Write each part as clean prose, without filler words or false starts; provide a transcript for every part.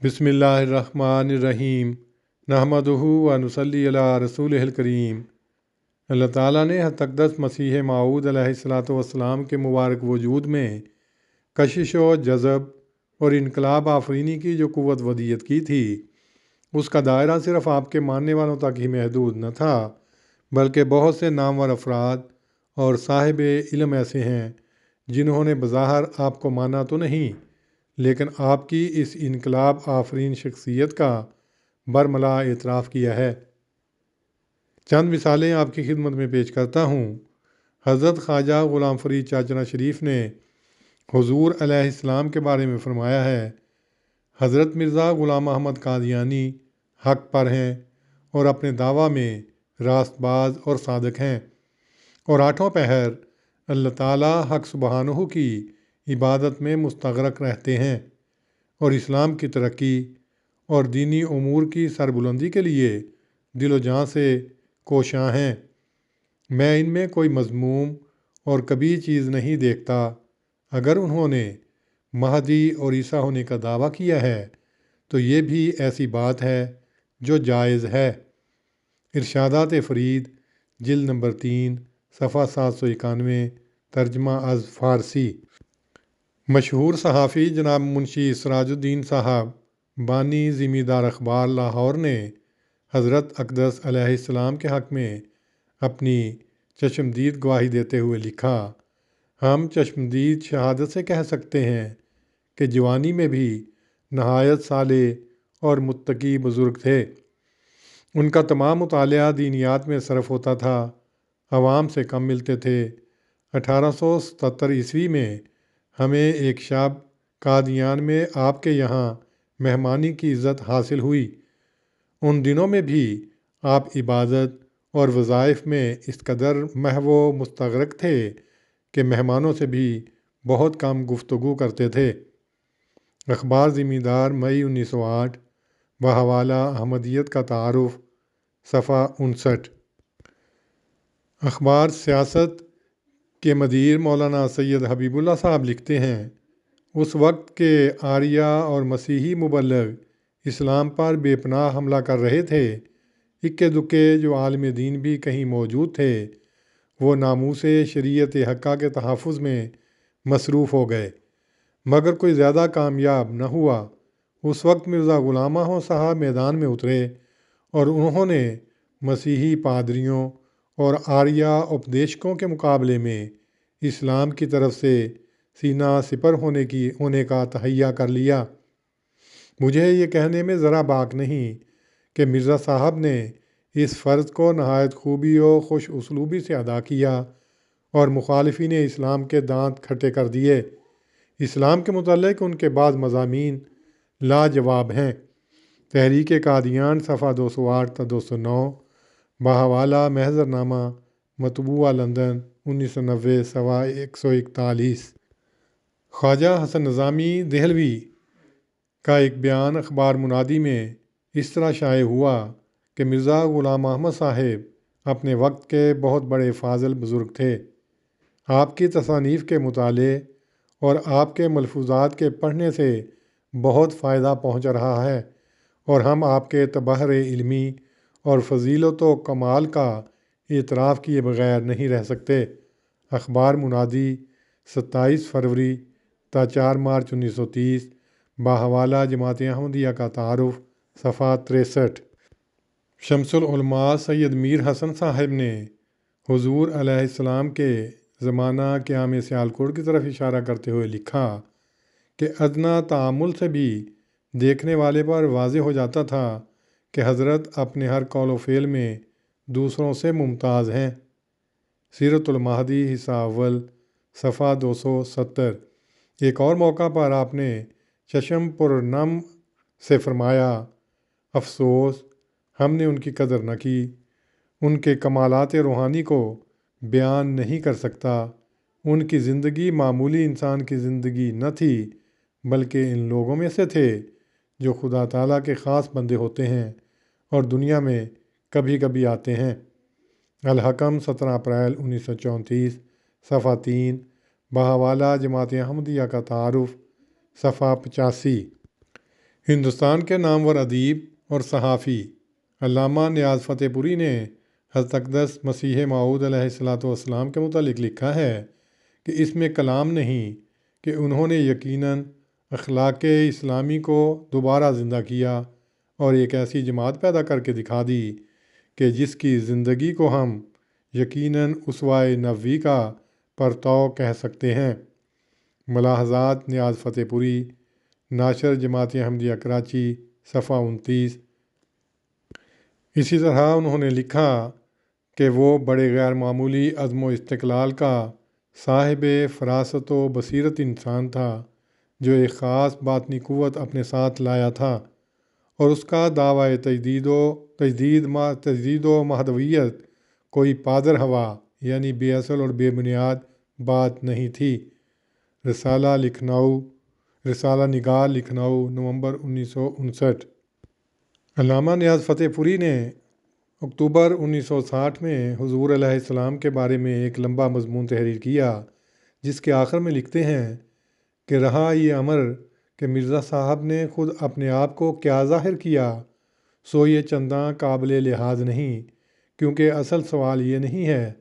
बिस्मिल्लाहिर्रहमानिर्रहीम नहमदुहु व नुसल्ली अला रसूलिहिल करीम। अल्लाह ताला ने हतक़द्दस मसीह मऊद अलैहिस्सलातु वस्सलाम के मुबारक वजूद में कशिश व जज़ब और इनकलाब आफरीनी की जो क़ुव्वत वदीयत की थी, उसका दायरा सिर्फ़ आपके मानने वालों तक ही महदूद न था, बल्कि बहुत से नामवर अफराद और साहिब इल्म ऐसे हैं जिन्होंने बज़ाहिर आपको माना तो नहीं, लेकिन आपकी इस इनकलाब आफरीन शख्सियत का बरमला एतराफ़ किया है। चंद मिसालें आपकी खिदमत में पेश करता हूँ। हज़रत ख्वाजा ग़ुलाम फ़रीद चाचना शरीफ ने हुज़ूर अलैहिस्सलाम के बारे में फ़रमाया है, हज़रत मिर्ज़ा ग़ुलाम अहमद कादियानी हक़ पर हैं और अपने दावा में रास्तबाज और सादिक हैं, और आठों पहर अल्लाह ताला हक़ सुबहानहू की इबादत में मुस्तग़रक़ रहते हैं और इस्लाम की तरक्की और दीनी उमूर की सरबुलंदी के लिए दिलो जान से कोशां हैं। मैं इनमें कोई मज़मूम और कभी चीज़ नहीं देखता। अगर उन्होंने महदी और ईसा होने का दावा किया है तो ये भी ऐसी बात है जो जायज़ है। इरशादात फ़रीद जिल्द नंबर 3 सफ़ा 791 तर्जमा अज़ फ़ारसी। मशहूर सहाफ़ी जनाब मुंशी सिराजुद्दीन साहब बानी ज़िमीदार अखबार लाहौर ने हज़रत अक़दस अलैहिस्सलाम के हक़ में अपनी चश्मदीद गवाही देते हुए लिखा, हम चश्मदीद शहादत से कह सकते हैं कि जवानी में भी नहायत साले और मुत्तकी बुज़ुर्ग थे। उनका तमाम मुतालिया दीनियात में सरफ़ होता था, अवाम से कम मिलते थे। 1877 ईस्वी में हमें एक शब कादियान में आपके यहाँ मेहमानी की इज़्ज़त हासिल हुई। उन दिनों में भी आप इबादत और वज़ाइफ में इस कदर महव मुस्तग़रक़ थे कि मेहमानों से भी बहुत कम गुफ्तगू करते थे। अखबार ज़िमीदार मई 1908 बहवाला अहमदियत का तारुफ़ सफ़ा 59। अखबार सियासत के मदीर मौलाना सैयद हबीबुल्लाह साहब लिखते हैं, उस वक्त के आरिया और मसीही मुबल्लिग इस्लाम पर बेपनाह हमला कर रहे थे। इक्के दुक्के जो आलिम दीन भी कहीं मौजूद थे, वो नामूसे शरीयत हक्का के तहफ़्फ़ुज़ में मसरूफ़ हो गए, मगर कोई ज़्यादा कामयाब न हुआ। उस वक्त मिर्ज़ा ग़ुलाम अहमद साहब मैदान में उतरे और उन्होंने मसीही पादरियों और आरिया उपदेशकों के मुकाबले में इस्लाम की तरफ से सीना सिपर होने का तहैया कर लिया। मुझे ये कहने में ज़रा बाक नहीं कि मिर्ज़ा साहब ने इस फ़र्ज़ को नहायत खूबी और खुश उसलूबी से अदा किया और मुखालिफिन इस्लाम के दांत खट्टे कर दिए। इस्लाम के मुतल्लिक़ उनके बाद मज़ामीन लाजवाब हैं। तहरीक कादियान सफ़ा 208 ta 209, बहवाला महज़रनामा मतबूआ लंदन 1990 सवा 141। ख्वाजा हसन निज़ामी देहलवी का एक बयान अखबार मुनादी में इस तरह शाये हुआ कि मिर्ज़ा ग़ुलाम अहमद साहिब अपने वक्त के बहुत बड़े फ़ाज़िल बुज़ुर्ग थे। आपकी तसानीफ़ के मुताले और आपके मलफूज़ात के पढ़ने से बहुत फ़ायदा पहुँच रहा है और हम आपके तबहर इल्मी और फ़जीलत व कमाल का एतराफ़ किए बग़ैर नहीं रह सकते। अखबार मुनादी 27 फरवरी ta 4 मार्च 1930 बहवाला जमात अहमदिया का तारुफ़ सफ़ा 63। शम्सुल उलमा सैयद मीर हसन साहब ने हुज़ूर अलैहिस्सलाम के ज़माना क़याम सियालकोट की तरफ इशारा करते हुए लिखा कि अदना तामुल से भी देखने वाले पर वाज़े हो जाता था कि हज़रत अपने हर कौल व फ़ेल में दूसरों से मुमताज़ हैं। सीरतुल महदी हिस्सा अव्वल सफ़ा 270। एक और मौका पर आपने चशम पुरनम से फ़रमाया, अफ़सोस हमने उनकी कदर न की। उनके कमालात रूहानी को बयान नहीं कर सकता। उनकी ज़िंदगी मामूली इंसान की ज़िंदगी न थी, बल्कि इन लोगों में से थे जो खुदा ताला के ख़ास बंदे होते हैं और दुनिया में कभी कभी आते हैं। अल हकम 17 अप्रैल 1934 सफ़ा 3 बहवाला जमात अहमदिया का तारुफ़ सफ़ा 85। ہندوستان کے نامور ادیب اور صحافی علامہ نیاز فتح پوری نے حضرت اقدس مسیح موعود علیہ الصلوۃ والسلام کے متعلق لکھا ہے کہ اس میں کلام نہیں کہ انہوں نے یقیناً اخلاق اسلامی کو دوبارہ زندہ کیا اور ایک ایسی جماعت پیدا کر کے دکھا دی کہ جس کی زندگی کو ہم یقیناً اسوہ نبوی کا پرتو کہہ سکتے ہیں۔ ملاحظات نیاز فتح پوری، ناشر جماعت احمدیہ کراچی، صفحہ 29۔ اسی طرح انہوں نے لکھا کہ وہ بڑے غیر معمولی عزم و استقلال کا صاحب فراست و بصیرت انسان تھا جو ایک خاص باطنی قوت اپنے ساتھ لایا تھا اور اس کا دعویٰ تجدید و مہدویت کوئی پادر ہوا یعنی بے اصل اور بے بنیاد بات نہیں تھی۔ رسالہ نگار لکھنؤ، نومبر 1959۔ علامہ نیاز فتح پوری نے اکتوبر 1960 میں حضور علیہ السلام کے بارے میں ایک لمبا مضمون تحریر کیا جس کے آخر میں لکھتے ہیں کہ رہا یہ امر کہ مرزا صاحب نے خود اپنے آپ کو کیا ظاہر کیا سو یہ چنداں قابل لحاظ نہیں، کیونکہ اصل سوال یہ نہیں ہے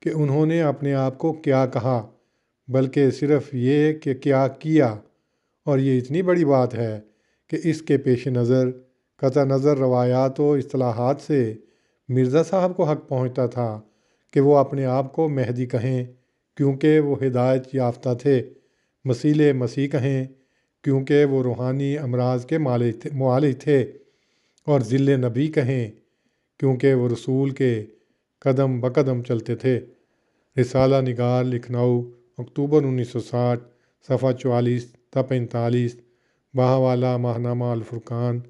کہ انہوں نے اپنے آپ کو کیا کہا بلکہ صرف یہ کہ کیا کیا، اور یہ اتنی بڑی بات ہے کہ اس کے پیش نظر قطع نظر روایات و اصطلاحات سے مرزا صاحب کو حق پہنچتا تھا کہ وہ اپنے آپ کو مہدی کہیں کیونکہ وہ ہدایت یافتہ تھے، مسیح مسیح کہیں کیونکہ وہ روحانی امراض کے معالج تھے، اور ذل نبی کہیں کیونکہ وہ رسول کے قدم بقدم چلتے تھے۔ رسالہ نگار لکھنؤ، اکتوبر 1960، صفحہ 44 تا 45۔ بہاوالہ ماہنامہ الفرقان،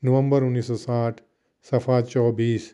نومبر 1960، صفحہ 24۔